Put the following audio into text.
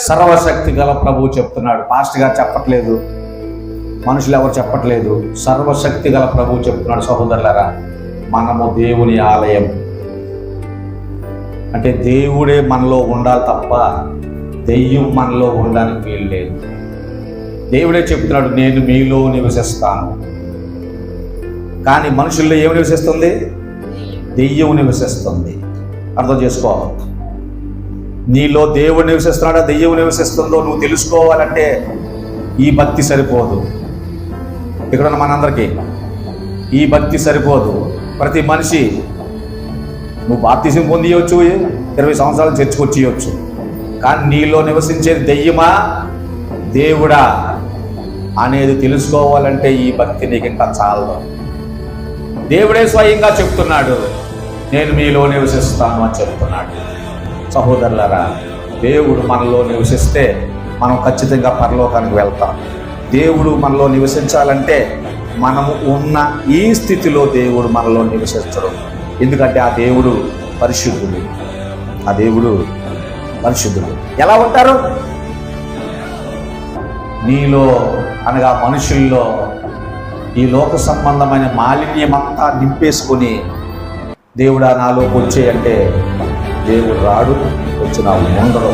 సర్వశక్తి గల ప్రభువు చెప్తున్నాడు. పాస్టర్ గారు చెప్పట్లేదు, మనుషులు ఎవరు చెప్పట్లేదు, సర్వశక్తి గల ప్రభువు చెప్తున్నాడు. సహోదరులారా, మనము దేవుని ఆలయం. అంటే దేవుడే మనలో ఉండాలి తప్ప దెయ్యం మనలో ఉండడానికి వీలు లేదు. దేవుడే చెప్తున్నాడు, నేను మీలో నివసిస్తాను. కానీ మనుషుల్లో ఏమి నివసిస్తుంది? దెయ్యం నివసిస్తుంది. అర్థం చేసుకో. నీలో దేవుడు నివసిస్తున్నాడా దెయ్యం నివసిస్తుందో నువ్వు తెలుసుకోవాలంటే ఈ భక్తి సరిపోదు. ఇక్కడ మనందరికీ ఈ భక్తి సరిపోదు. ప్రతి మనిషి నువ్వు బాప్తిజం పొందియవచ్చు, 20 సంవత్సరాలు చర్చకొచ్చేయచ్చు, కానీ నీలో నివసించేది దెయ్యమా దేవుడా అనేది తెలుసుకోవాలంటే ఈ భక్తి నీకు ఇంకా చాలదు. దేవుడే స్వయంగా చెప్తున్నాడు, నేను మీలో నివసిస్తాను అని చెప్తున్నాడు. సహోదరులారా, దేవుడు మనలో నివసిస్తే మనం ఖచ్చితంగా పరలోకానికి వెళ్తాం. దేవుడు మనలో నివసించాలంటే మనము ఉన్న ఈ స్థితిలో దేవుడు మనలో నివసించడం. ఎందుకంటే ఆ దేవుడు పరిశుద్ధుడు. ఆ దేవుడు పరిశుద్ధుడు. ఎలా ఉంటారు? నీలో అనగా మనుషుల్లో ఈ లోక సంబంధమైన మాలిన్యమంతా నింపేసుకొని దేవుడా నాలోకి వచ్చేయంటే దేవుడు రాడు, వచ్చి నా ఉండడు.